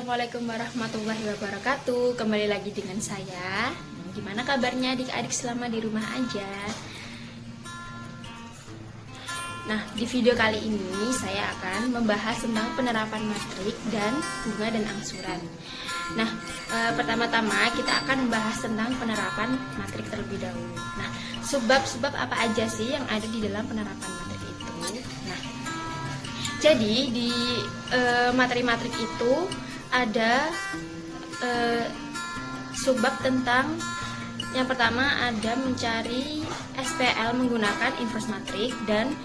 Assalamualaikum warahmatullahi wabarakatuh. Kembali lagi dengan saya. Gimana kabarnya adik-adik selama di rumah aja? Nah, di video kali ini saya akan membahas tentang penerapan matrik dan bunga dan angsuran. Nah, pertama-tama kita akan membahas tentang penerapan matrik terlebih dahulu. Nah, sebab-sebab apa aja sih yang ada di dalam penerapan matrik itu? Nah, jadi di materi-matrik itu ada subbab tentang yang pertama ada mencari SPL menggunakan inverse matrik dan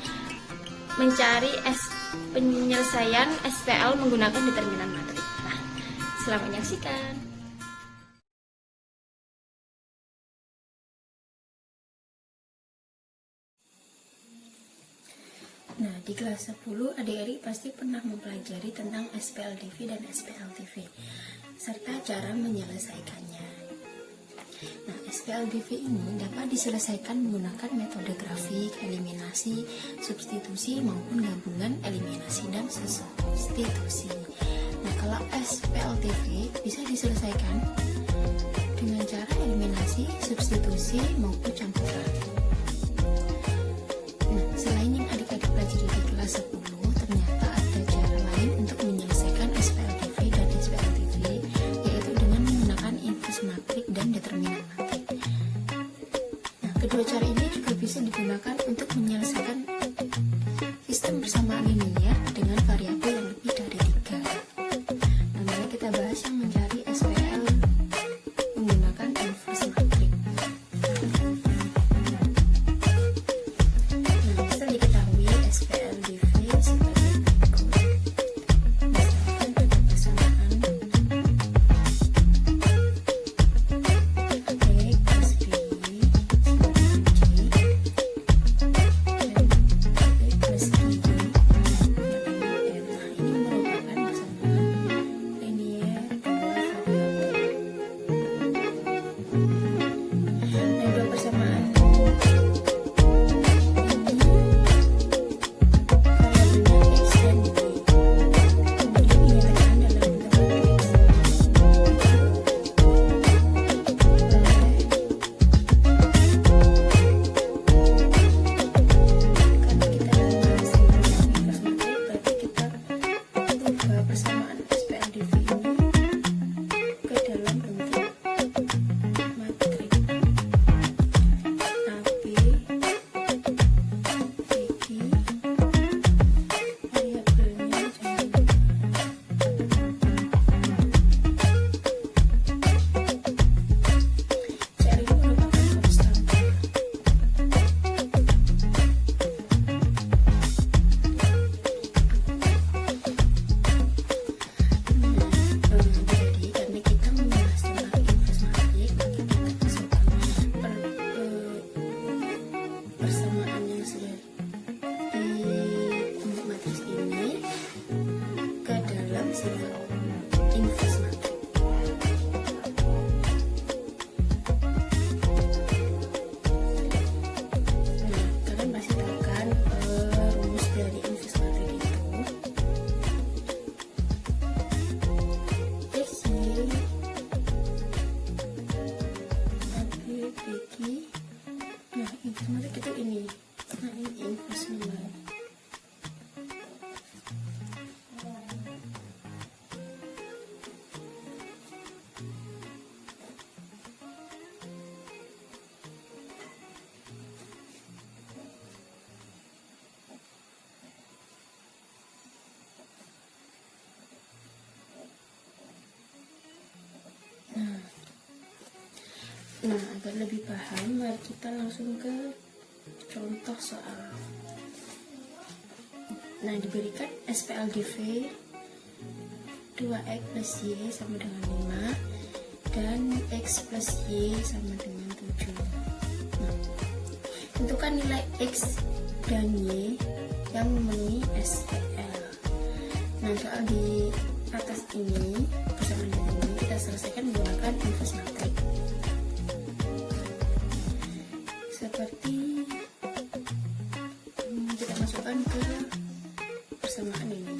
mencari penyelesaian SPL menggunakan determinan matrik. Nah, selamat menyaksikan. Nah, di kelas 10 adik-adik pasti pernah mempelajari tentang SPLDV dan SPLTV serta cara menyelesaikannya. Nah, SPLDV ini dapat diselesaikan menggunakan metode grafik, eliminasi, substitusi maupun gabungan eliminasi dan substitusi. Nah, kalau SPLTV bisa diselesaikan dengan cara eliminasi, substitusi maupun campuran. Nah, selain yang adik-adik pelajari di kelas 10, ternyata ada cara lain untuk menyelesaikan SPLDV dan SPLTV, yaitu dengan menggunakan inverse matrik dan determinan matrik. Nah, kedua cara ini juga bisa digunakan untuk menyelesaikan sistem persamaan linear dengan variabel yang lebih dari 3. Nah, mari kita bahas yang mencari SPL menggunakan inverse matrik. Nah, agar lebih paham, mari kita langsung ke contoh soal. Nah, diberikan SPLDV 2x plus y sama dengan 5 dan x plus y sama dengan 7. Nah, tentukan nilai x dan y yang memenuhi SPL. Nah, soal di atas ini, persamaan ini kita selesaikan menggunakan inverse matrik. Seperti kita masukkan ke persamaan ini.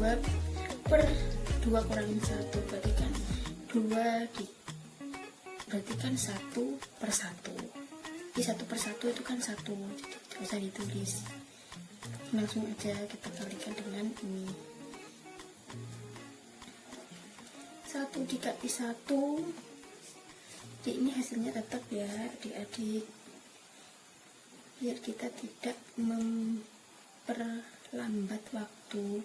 2 kurang 1 berarti kan 1 per 1. Jadi 1 per 1 itu kan 1, jadi tidak usah ditulis, langsung aja kita kalikan dengan ini. 1 dikali 1, jadi ini hasilnya tetap ya adik-adik, biar kita tidak memperlambat waktu.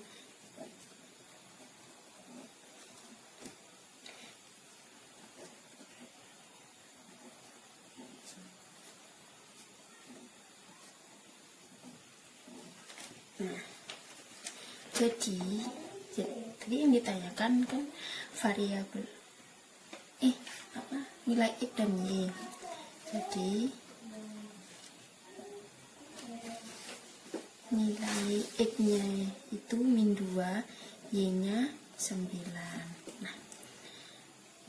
Nah, jadi tadi yang ditanyakan kan variabel nilai X dan Y. Jadi nilai X nya itu min 2, Y nya 9.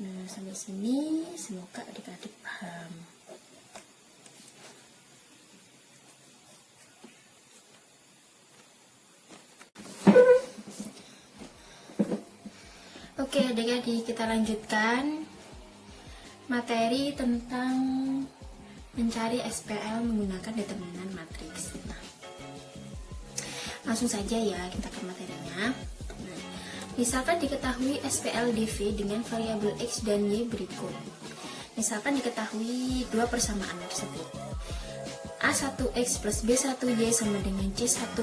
Nah sampai sini semoga adik-adik paham. Oke adik-adik, kita lanjutkan materi tentang mencari SPL menggunakan determinan matriks. Nah, langsung saja ya kita ke materinya. Nah, misalkan diketahui SPL DV dengan variabel X dan Y berikut. Misalkan diketahui dua persamaan tersebut. A1X plus B1Y sama dengan C1,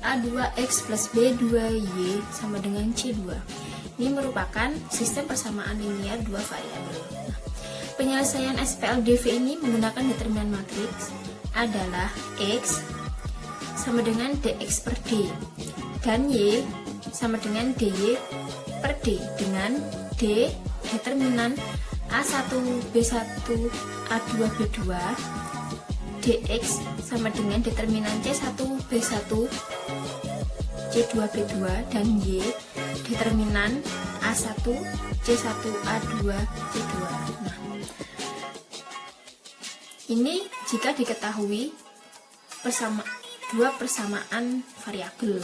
A2X plus B2Y sama dengan C2. Ini merupakan sistem persamaan linear dua variabel. Nah, penyelesaian SPL DV ini menggunakan determinan matriks adalah X sama dengan DX per D dan Y sama dengan DY per D, dengan D determinan A1 B1 A2 B2, DX sama dengan determinan C1 B1 C2 B2 dan Y determinan A1 C1 A2 C2. Nah, ini jika diketahui dua persamaan variabel.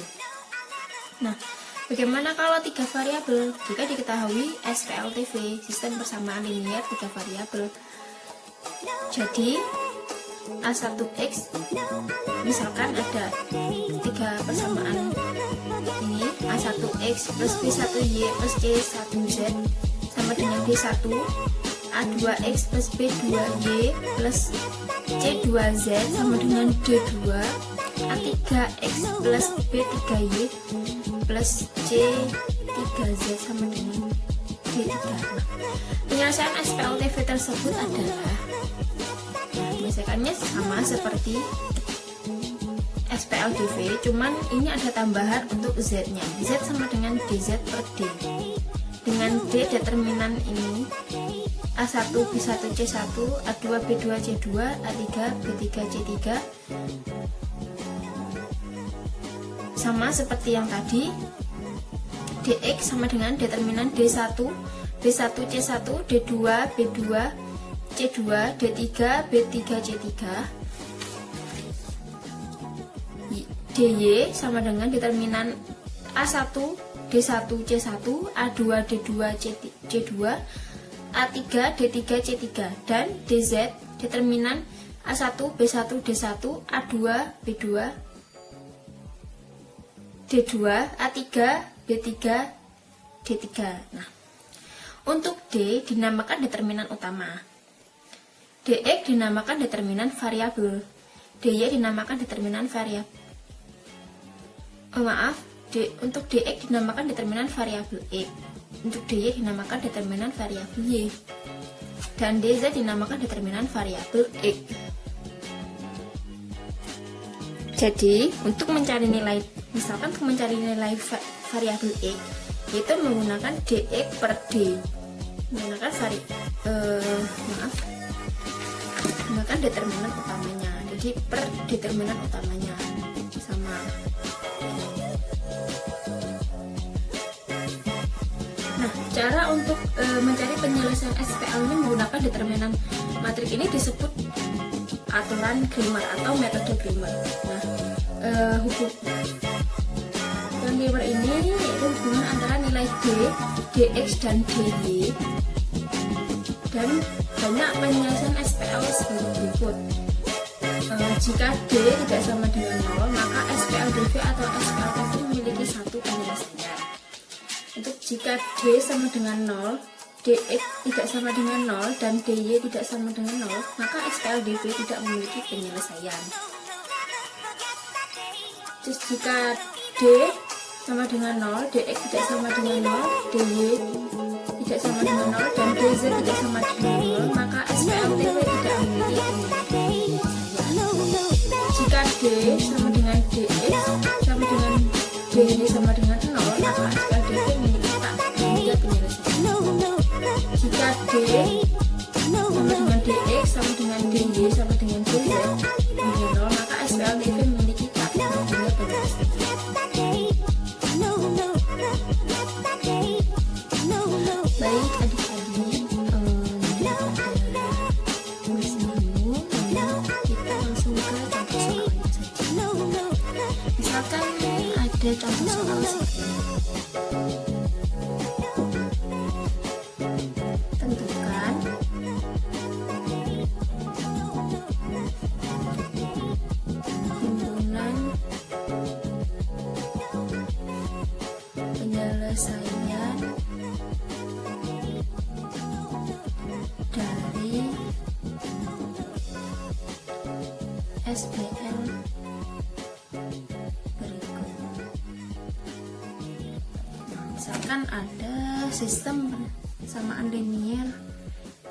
Nah, bagaimana kalau 3 variabel? Jika diketahui SPLTV, sistem persamaan linear 3 variabel. Jadi A1X misalkan ada 3 persamaan ini, A1X plus B1Y plus C1Z sama dengan D1, A2X plus B2Y plus C2Z sama dengan D2, A3X plus B3Y plus C3Z sama dengan D3. Nah, penyelesaian SPLTV tersebut adalah penyelesaiannya sama seperti SPLDV, cuman ini ada tambahan untuk Z nya. Z sama dengan DZ per D. Dengan D determinan ini A1 B1 C1, A2 B2 C2, A3 B3 C3 sama seperti yang tadi. DX sama dengan determinan D1 B1 C1, D2 B2 C2, D3 B3 C3, DY sama dengan determinan A1 D1 C1, A2 D2 C2, A3 D3 C3 dan DZ determinan A1 B1 D1, A2 B2 D2, A3 B3 D3. Nah, untuk D dinamakan determinan utama, DX dinamakan determinan variabel, DY dinamakan determinan variabel. Untuk DX dinamakan determinan variabel X, untuk DY dinamakan determinan variabel Y, dan DZ dinamakan determinan variabel X. Jadi, untuk mencari nilai, misalkan untuk mencari nilai variabel X, itu menggunakan DX per D, menggunakan menggunakan determinan utamanya. Jadi per determinan utamanya sama. Nah, cara untuk mencari penyelesaian SPL ini menggunakan determinan matriks ini disebut aturan Cramer atau metode Cramer. Nah, hukum Cramer ini ada hubungan antara nilai D, dx dan dy, dan banyak penyelesaian SPL sebagai berikut. Jika D tidak sama dengan 0, maka SPLDV atau SPLTV memiliki satu penyelesaian. Untuk jika D sama dengan 0, dx tidak sama dengan 0, dan dy tidak sama dengan 0, maka SPLDV tidak memiliki penyelesaian. Terus jika D sama dengan 0, dx tidak sama dengan 0, dy tidak sama dengan 0, dan dz tidak sama dengan 0, maka SPLTV tidak memiliki penyelesaian. Jika D sama dengan dx sama dengan dy sama dengan 0, maka SPLDV memiliki penyelesaian. Jika D sama dengan dx sama dengan dy sama dengan dz dengan 0, maka SPLDV memiliki penyelesaian. Baik adik-adik, kita langsung ke contoh soalnya saja. Misalkan ada contoh soal seperti ini. Tentukan himpunan penyelesaian dari SPL berikut. Misalkan ada sistem persamaan linier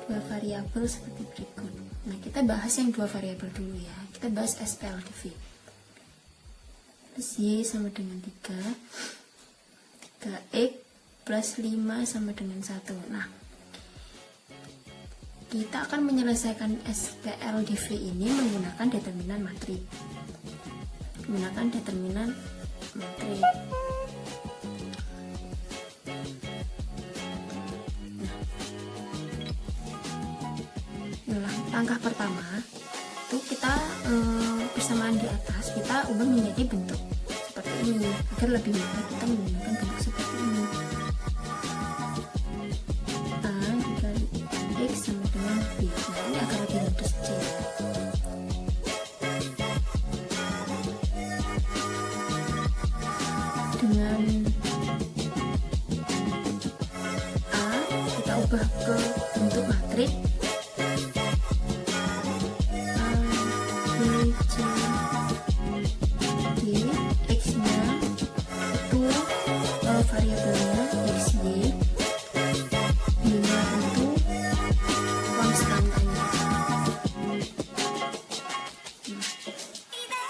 dua variabel seperti berikut. Nah, kita bahas yang dua variabel dulu ya. Kita bahas SPLDV. Terus Y sama dengan 3, 3x plus 5 sama dengan 1. Nah, kita akan menyelesaikan SPLDV ini menggunakan determinan matrik. Menggunakan determinan matrik. Nah, langkah pertama itu kita persamaan di atas kita ubah menjadi bentuk seperti ini agar lebih mudah kita menggunakan bentuk seperti ini. A dikali X sama dengan B. Nah, ini agar lebih mudah saja ya. Dengan A kita ubah ke bentuk matrik variabelnya xy, y-nya itu konstantanya.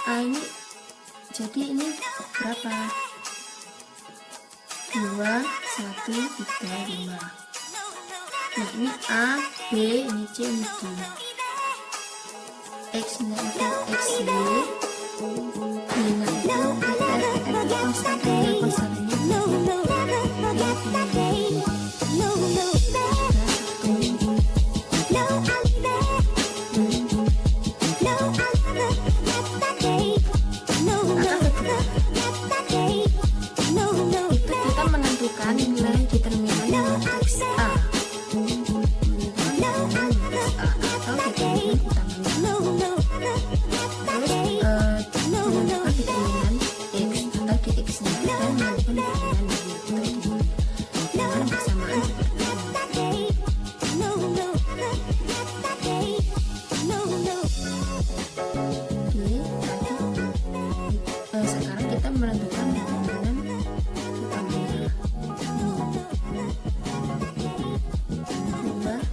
A ini jadi ini berapa? 2, 1, 3, 5. Nah, ini A, B, ini C, ini D. X-nya itu xy, y-nya itu f konstantanya kita menentukan nilai determinan matriks A. Menentukan matriks A atau determinan utamanya. Terus menentukan determinan X atau dx-nya dan menentukan determinan Y dengan persamaan seperti ini. Oke, sekarang kita menentukan determinan utamanya ini 2, 1,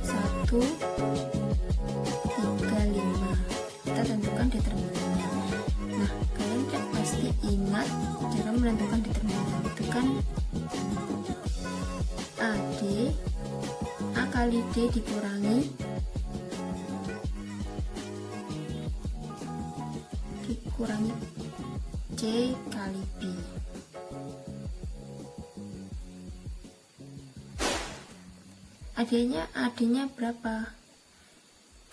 3, 5. Kita tentukan determinannya. Nah, kalian kan pasti ingat cara menentukan determinan itu kan AD A kali D dikurangi C kali B. AD-nya berapa?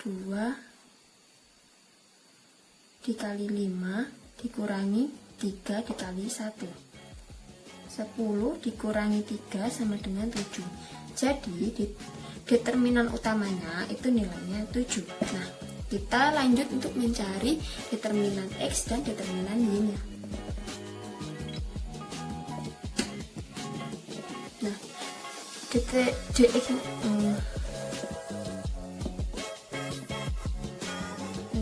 2 dikali 5 dikurangi 3 dikali 1. 10 dikurangi 3 sama dengan 7. Jadi determinan utamanya itu nilainya 7. Nah, kita lanjut untuk mencari determinan X dan determinan Y-nya. Nah, dx ini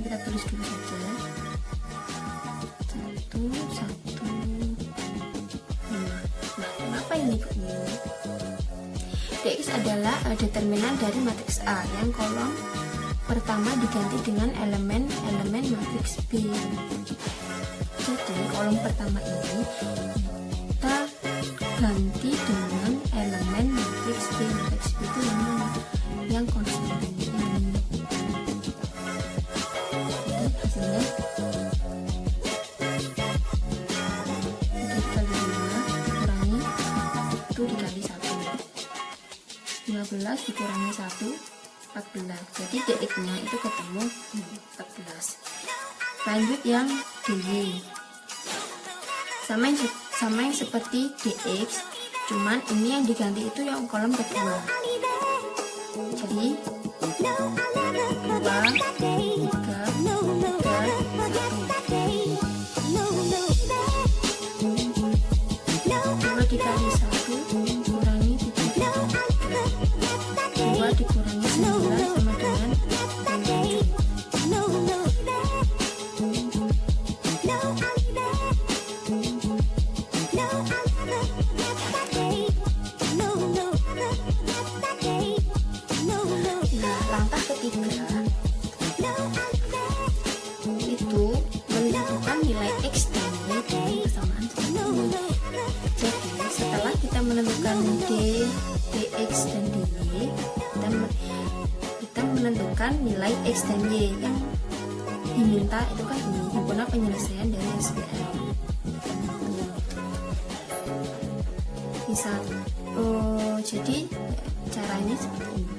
kita tulis dulu saja. 1, 1, 5. Nah, kenapa ini kok ini? Dx adalah determinan dari matriks A yang kolom pertama diganti dengan elemen matriks B. Jadi kolom pertama ini kita ganti dengan elemen matriks B. Matriks B itu yang mana? Yang konstan ini. Jadi hasilnya dikali 5 dikurangi 1 dikali 1. 15 dikurangi 1 14. Jadi dx nya itu ketemu 14. Lanjut yang dy, sama yang seperti dx, cuman ini yang diganti itu yang kolom kedua. Jadi 2, 3, 2 dikali 1 kurangi 3, 2 dikurangi 9 sama dengan 7. Nah, langkah ketiga itu menentukan nilai X dan Y dari kesamaan seperti ini. Jadi setelah kita menentukan dx dan dy, kita menentukan nilai X dan Y yang diminta itu kan ini himpunan penyelesaian dari SPL. Misal, jadi caranya seperti ini.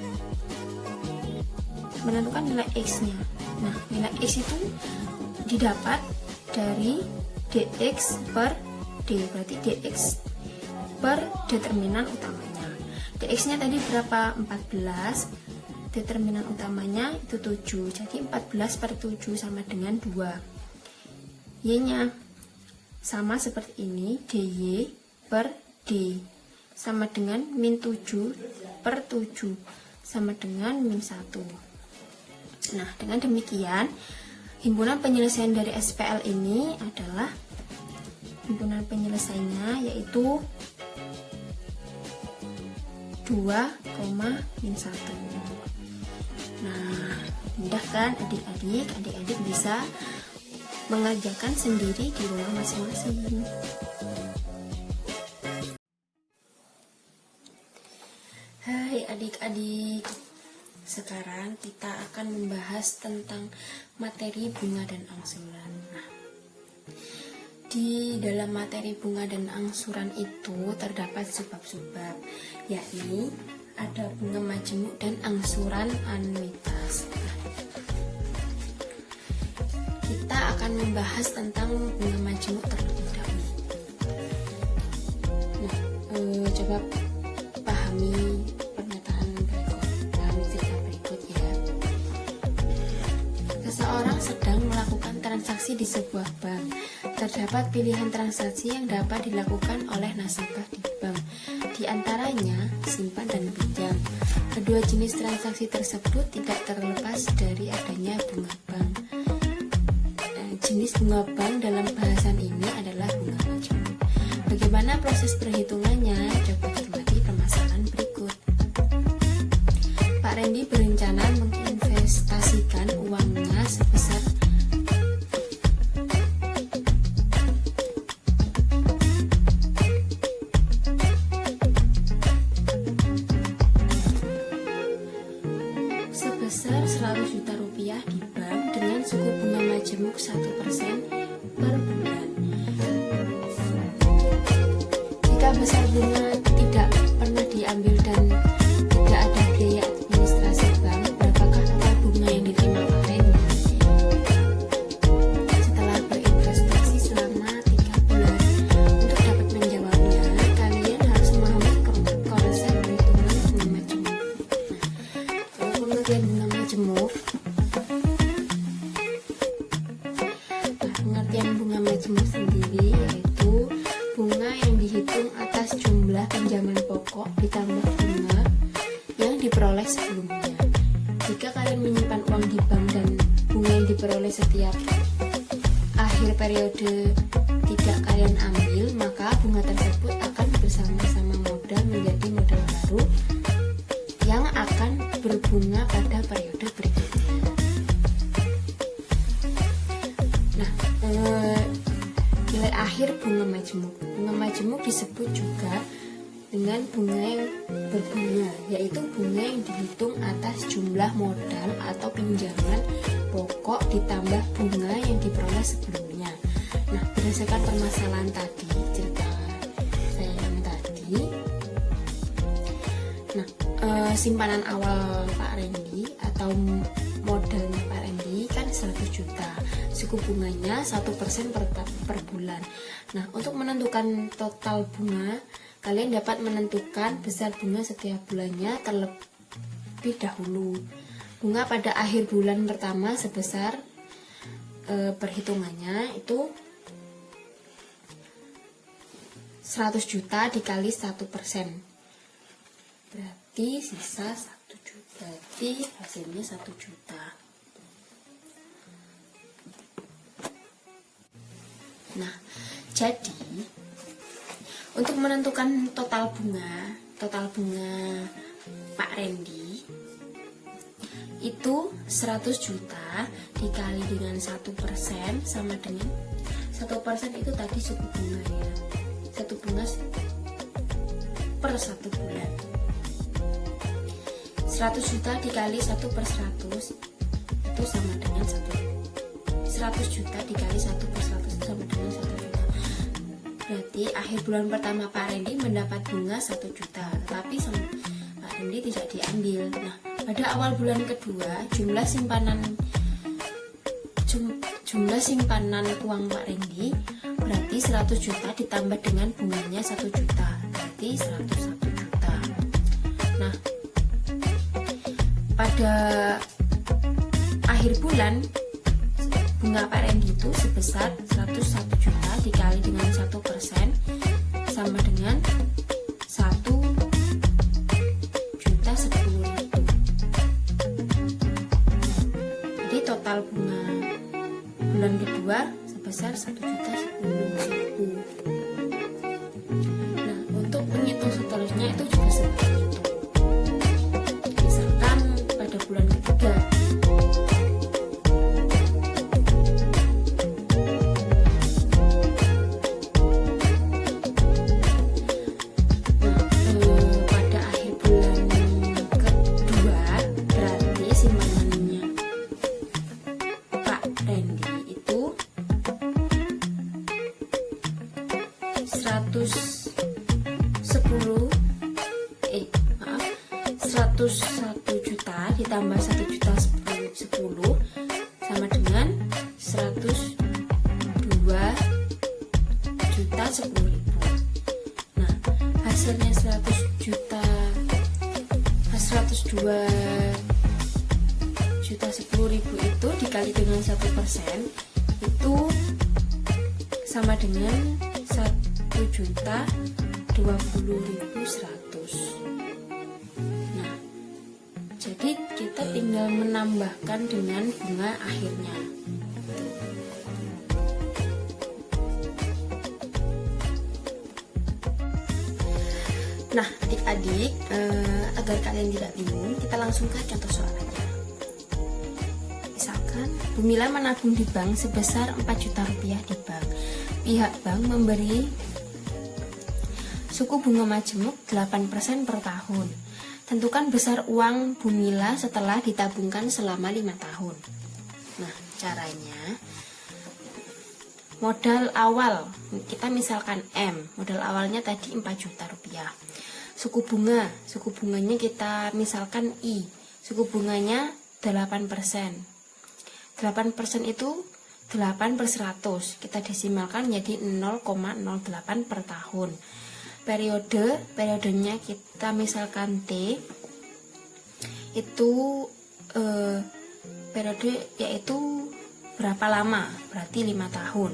Menentukan nilai X nya. Nah, nilai X itu didapat dari dx per d, berarti dx per determinan utamanya. Dx nya tadi berapa? 14. Determinan utamanya itu 7. Jadi 14 per 7 sama dengan 2. Y nya sama seperti ini, dy per d sama dengan min 7 per 7 sama dengan min 1. Nah, dengan demikian himpunan penyelesaian dari SPL ini adalah himpunan penyelesaiannya yaitu 2, min 1. Nah, mudah kan adik-adik bisa mengerjakan sendiri di rumah masing-masing. Hai adik-adik, sekarang kita akan membahas tentang materi bunga dan angsuran. Nah, di dalam materi bunga dan angsuran itu terdapat subbab-subbab, yakni ada bunga majemuk dan angsuran anuitas. Kita akan membahas tentang bunga majemuk terlebih dahulu. Nah, coba pahami pernyataan berikut, pahami cerita berikut ya. Seseorang sedang melakukan transaksi di sebuah bank. Terdapat pilihan transaksi yang dapat dilakukan oleh nasabah di bank. Di antaranya simpan dan pinjam. Kedua jenis transaksi tersebut tidak terlepas dari adanya bunga bank. Jenis bunga bank dalam bahasan ini adalah bunga majemuk. Bagaimana proses perhitungannya? Coba cermati permasalahan berikut. Pak Randy berencana menginvestasikan uangnya sebesar sebesar 100 juta rupiah di bank dengan suku bunga majemuk 1% per bulan. Jika besar bunga tidak pernah diambil dan tidak ada biaya administrasi bank, berapakah total bunga yang diterima Pak Randy setelah berinvestasi selama 3 bulan? Untuk dapat menjawabnya, majemuk sendiri, yaitu bunga yang dihitung atas jumlah pinjaman pokok ditambah bunga yang diperoleh sebelumnya. Jika kalian menyimpan uang di bank dan bunga yang diperoleh setiap akhir periode tidak kalian ambil, maka bunga tersebut akan bersama-sama modal menjadi modal baru yang akan berbunga pada periode berikutnya. Nah, nilai akhir bunga majemuk. Bunga majemuk disebut juga dengan bunga yang berbunga, yaitu bunga yang dihitung atas jumlah modal atau pinjaman pokok ditambah bunga yang diperoleh sebelumnya. Nah, berdasarkan permasalahan tadi, cerita saya yang tadi, nah, simpanan awal Pak Randy atau modalnya Pak Randy kan 100 juta, suku bunganya 1% per bulan. Nah, untuk menentukan total bunga, kalian dapat menentukan besar bunga setiap bulannya terlebih dahulu. Bunga pada akhir bulan pertama sebesar perhitungannya itu 100 juta dikali 1%, berarti sisa 1 juta, berarti hasilnya 1 juta. Nah, jadi untuk menentukan total bunga Pak Randy itu 100 juta dikali dengan 1% sama dengan 1% itu tadi suku bunga ya, satu bunga per 1 bulan. 100 juta dikali 1/100 itu sama dengan 100 juta dikali 1/100 itu sama dengan 1 juta. Berarti akhir bulan pertama Pak Randy mendapat bunga 1 juta, tetapi Pak Randy tidak diambil. Nah, pada awal bulan kedua jumlah simpanan uang Pak Randy berarti 100 juta ditambah dengan bunganya 1 juta, berarti 101 juta. Nah, pada akhir bulan bunga Pak Randy itu sebesar 101 juta dikali dengan 1% sama dengan 1.010.000. Jadi total bunga bulan kedua sebesar 1.010.000. Nah, untuk menghitung seterusnya itu juga seperti itu. Misalkan pada bulan ketiga Randy itu 101 juta ditambah 1 juta 10 sama dengan 102 juta 10.000. Nah, hasilnya 102 juta 10.000 itu dikali dengan 1% itu sama dengan 1.020.100. Nah, jadi kita tinggal menambahkan dengan bunga akhirnya. Nah, adik-adik, agar kalian tidak bingung, kita langsung ke contoh soalnya. Misalkan, Bu Mila menabung di bank sebesar 4 juta rupiah di bank. Pihak bank memberi suku bunga majemuk 8% per tahun. Tentukan besar uang Bu Mila setelah ditabungkan selama 5 tahun. Nah, caranya, modal awal, kita misalkan M, modal awalnya tadi 4 juta rupiah. Suku bunganya kita misalkan I, suku bunganya 8%. 8% itu 8/100, kita desimalkan menjadi 0,08 per tahun. Periodenya kita misalkan T, itu periode yaitu berapa lama, berarti 5 tahun.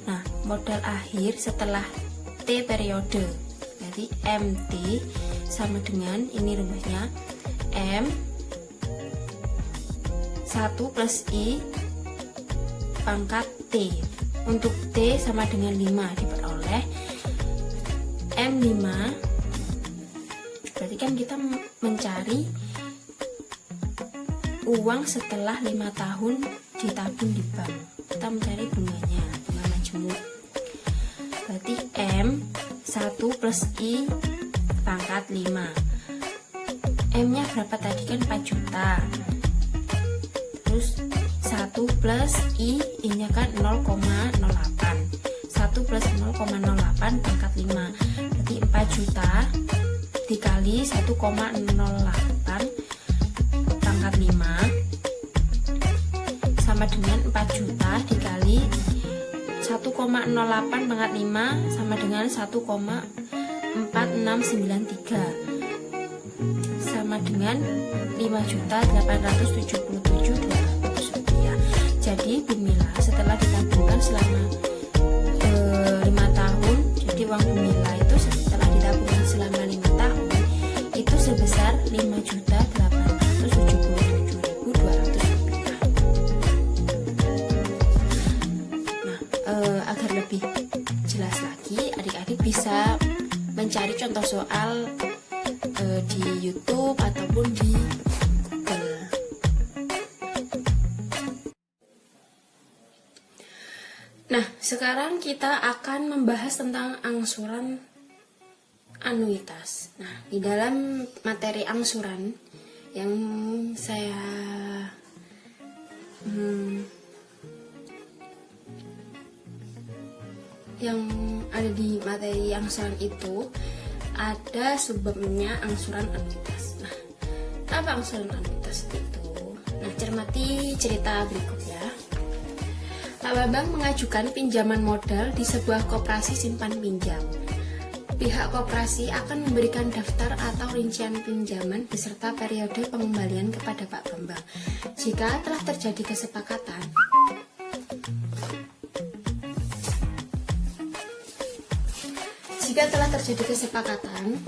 Nah, modal akhir setelah T periode. Jadi MT sama dengan, ini rumusnya, M 1 plus I pangkat T. Untuk T sama dengan 5 diperoleh M5. Berarti kan kita mencari uang setelah 5 tahun ditabung di bank. Kita mencari bunganya, bunga majemuk. Berarti M 1 plus I pangkat 5. M nya berapa tadi kan 4 juta. Terus 1 plus I nya kan 0,08. 1 plus 0,08 pangkat 5. Berarti 4 juta dikali 1,08 pangkat 5 sama dengan 4 juta dikali 1,08 pangkat 5 sama dengan 1,4693 sama dengan 5.877.200 rupiah. Jadi Bu Mila setelah ditabungkan selama 5 tahun, jadi uang Bu Mila itu setelah ditabungkan selama 5 tahun itu sebesar 5.877.200 rupiah. Nah, agar lebih jelas lagi, adik-adik bisa mencari contoh soal di YouTube ataupun di Google. Nah, sekarang kita akan membahas tentang angsuran anuitas. Nah, di dalam materi angsuran yang saya yang ada di materi angsuran itu ada subbabnya angsuran anuitas. Nah, apa angsuran anuitas itu? Nah, cermati cerita berikut ya. Pak Bambang mengajukan pinjaman modal di sebuah koperasi simpan pinjam. Pihak koperasi akan memberikan daftar atau rincian pinjaman beserta periode pengembalian kepada Pak Bambang. Jika telah terjadi kesepakatan,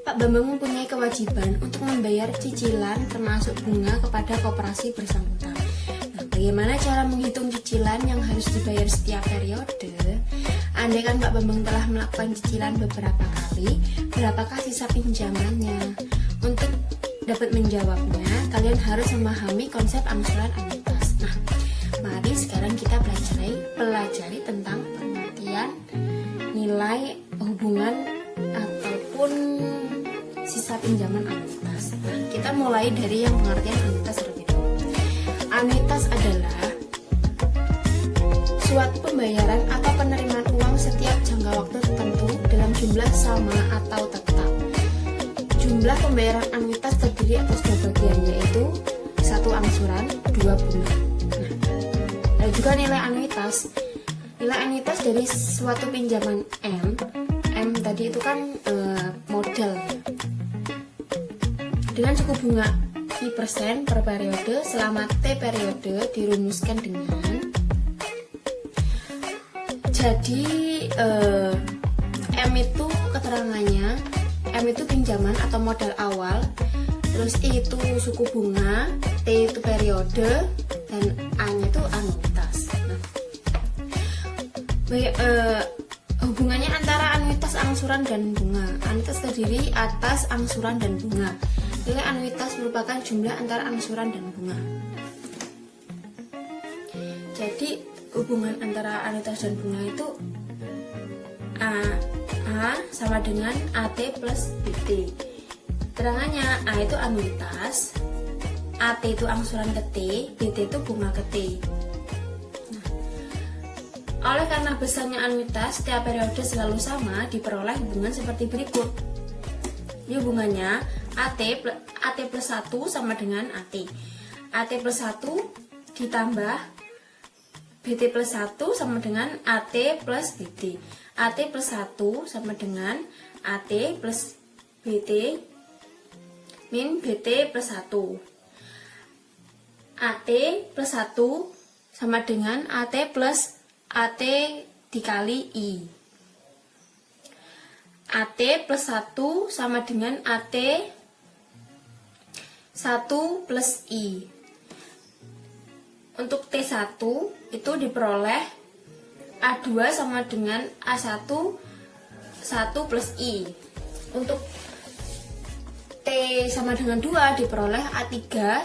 Pak Bambang mempunyai kewajiban untuk membayar cicilan termasuk bunga kepada koperasi bersangkutan. Nah, bagaimana cara menghitung cicilan yang harus dibayar setiap periode? Andaikan Pak Bambang telah melakukan cicilan beberapa kali, berapakah sisa pinjamannya? Untuk dapat menjawabnya, kalian harus memahami konsep angsuran anuitas. Nah, mari sekarang kita pelajari tentang pengertian nilai hubungan ataupun sisa pinjaman anuitas. Nah, kita mulai dari yang pengertian anuitas terlebih dahulu. Anuitas adalah suatu pembayaran atau penerimaan uang setiap jangka waktu tertentu dalam jumlah sama atau tetap. Jumlah pembayaran anuitas terdiri atas dua bagian, yaitu 1 angsuran, 2 bunga. Nah, ada juga nilai anuitas. Nilai anuitas dari suatu pinjaman M tadi itu kan modal dengan suku bunga I% per periode selama T periode dirumuskan dengan, jadi M itu keterangannya, M itu pinjaman atau modal awal, terus I itu suku bunga, T itu periode, dan A nya itu anuitas. Hubungannya antara anuitas, angsuran, dan bunga. Anuitas terdiri atas angsuran dan bunga. Nilai anuitas merupakan jumlah antara angsuran dan bunga. Jadi hubungan antara anuitas dan bunga itu A sama dengan AT plus BT. Terangannya A itu anuitas, AT itu angsuran ke T, BT itu bunga ke T. Oleh karena besarnya anuitas, setiap periode selalu sama, diperoleh hubungan seperti berikut. Ini hubungannya AT plus 1 sama dengan AT. AT plus 1 ditambah BT plus 1 sama dengan AT plus BT. AT plus 1 sama dengan AT plus BT min BT plus 1. AT plus 1 sama dengan AT plus AT dikali I. AT plus 1 sama dengan AT 1 plus I. Untuk T1 itu diperoleh A2 sama dengan A1 1 plus I. Untuk T sama dengan 2 diperoleh A3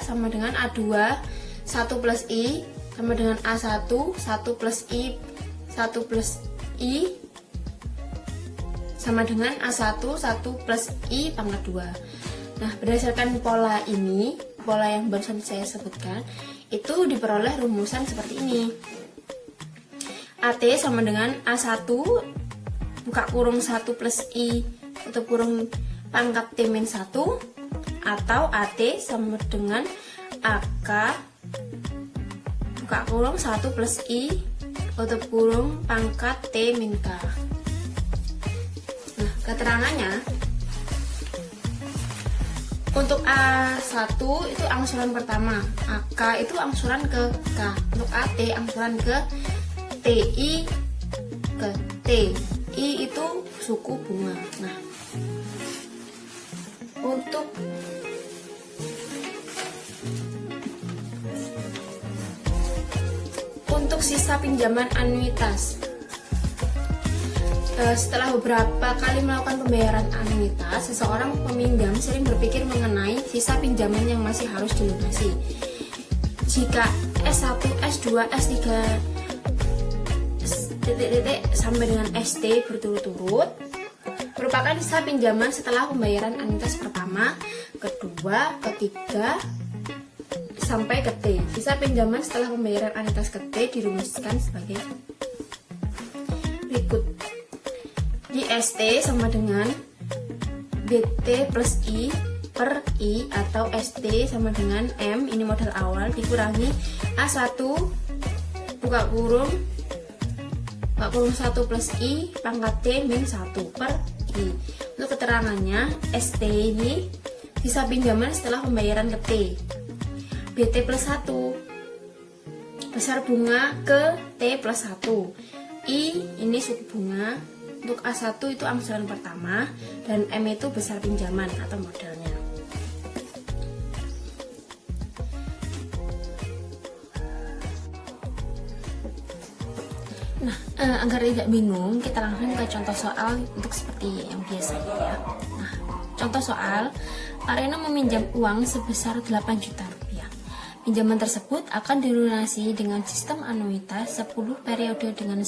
sama dengan A2 1 plus I sama dengan A1 1 plus I 1 plus I sama dengan A1 1 plus I pangkat 2. Nah, berdasarkan pola ini, pola yang barusan saya sebutkan, itu diperoleh rumusan seperti ini. AT sama dengan A1 buka kurung 1 plus I tutup kurung pangkat T-1, atau AT sama dengan AK buka kurung 1 plus I tutup kurung pangkat T-K. Nah, keterangannya untuk A1 itu angsuran pertama, AK itu angsuran ke K, untuk AT angsuran ke TI ke T. I itu suku bunga. Nah, untuk sisa pinjaman anuitas, setelah beberapa kali melakukan pembayaran anuitas, seseorang peminjam sering berpikir mengenai sisa pinjaman yang masih harus dilunasi. Jika S1, S2, S3 sampai dengan ST berturut-turut merupakan sisa pinjaman setelah pembayaran anuitas pertama, kedua, ketiga sampai ke T. Sisa pinjaman setelah pembayaran anuitas ke T dirumuskan sebagai berikut. Di ST sama dengan BT plus I per I, atau ST sama dengan M, ini modal awal, dikurangi A1 buka kurung 1 plus I pangkat T min 1 per I. Untuk keterangannya, ST ini sisa pinjaman setelah pembayaran ke T. BT plus 1 besar bunga ke T plus 1. I ini suku bunga. Untuk A1 itu angsuran pertama, dan M itu besar pinjaman atau modalnya. Nah, agar tidak bingung, kita langsung ke contoh soal untuk seperti yang biasa ya. Nah, contoh soal, Pak Reno meminjam uang sebesar 8 juta rupiah. Pinjaman tersebut akan dilunasi dengan sistem anuitas 10 periode dengan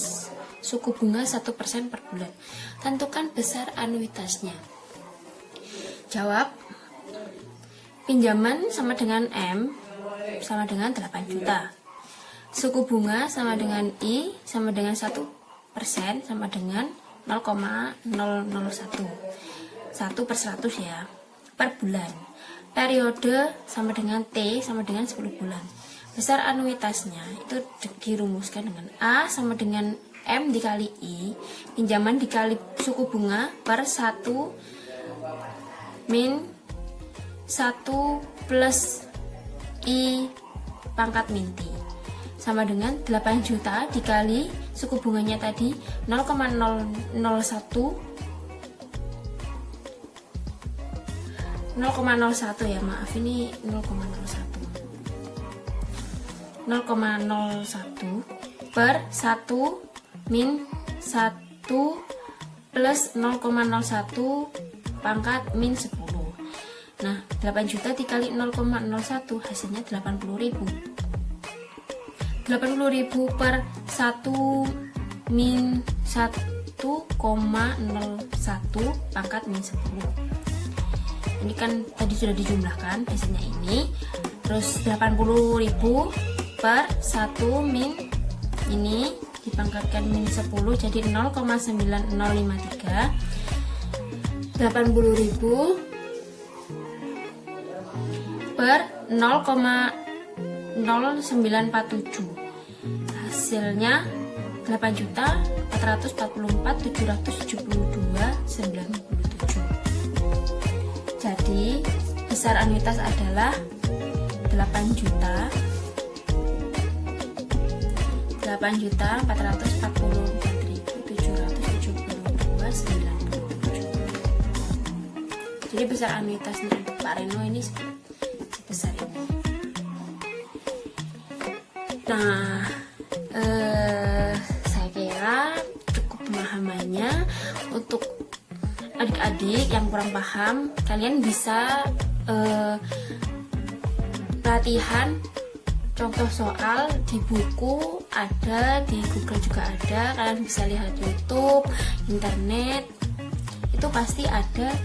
suku bunga 1% per bulan. Tentukan besar anuitasnya. Jawab. Pinjaman sama dengan M sama dengan 8 juta. Suku bunga sama dengan I sama dengan 1% sama dengan 0,001. 1 per 100 ya, per bulan. Periode sama dengan T sama dengan 10 bulan. Besar anuitasnya itu dirumuskan dengan A sama dengan M dikali I, pinjaman dikali suku bunga per 1 min 1 plus I pangkat min T, sama dengan 8 juta dikali suku bunganya tadi 0,001 ya, maaf ini 0,01 per 1 min 1 plus 0,01 pangkat min 10. Nah, 8 juta dikali 0,01 hasilnya 80.000. 80.000 per 1 min 1,01 pangkat min 10. Ini kan tadi sudah dijumlahkan hasilnya ini. Terus 80.000 per 1 min ini dipangkatkan min 10 jadi 0,9053. 80.000 per 0,0947 hasilnya 8.444.772.97. Jadi besar anuitas adalah 8 juta 8.444.772.90. Jadi besar anuitasnya untuk Pak Reno ini sebesar ini. Nah, saya kira cukup pemahamannya. Untuk adik-adik yang kurang paham, kalian bisa latihan contoh soal di buku, ada di Google juga ada, kalian bisa lihat YouTube, internet, itu pasti ada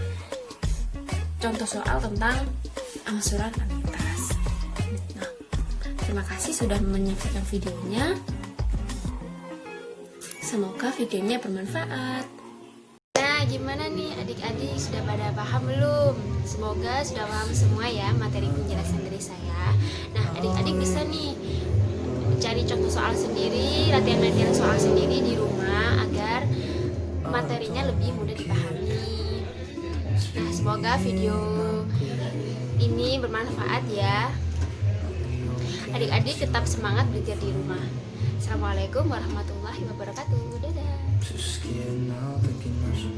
contoh soal tentang angsuran anuitas. Nah, terima kasih sudah menyaksikan videonya. Semoga videonya bermanfaat. Nah, gimana nih adik-adik, sudah pada paham belum? Semoga sudah paham semua ya materi penjelasan dari saya. Nah, adik-adik bisa nih cari contoh soal sendiri, latihan-latihan soal sendiri di rumah agar materinya lebih mudah dipahami. Nah, semoga video ini bermanfaat ya. Adik-adik tetap semangat belajar di rumah. Assalamualaikum warahmatullahi wabarakatuh. Dadah.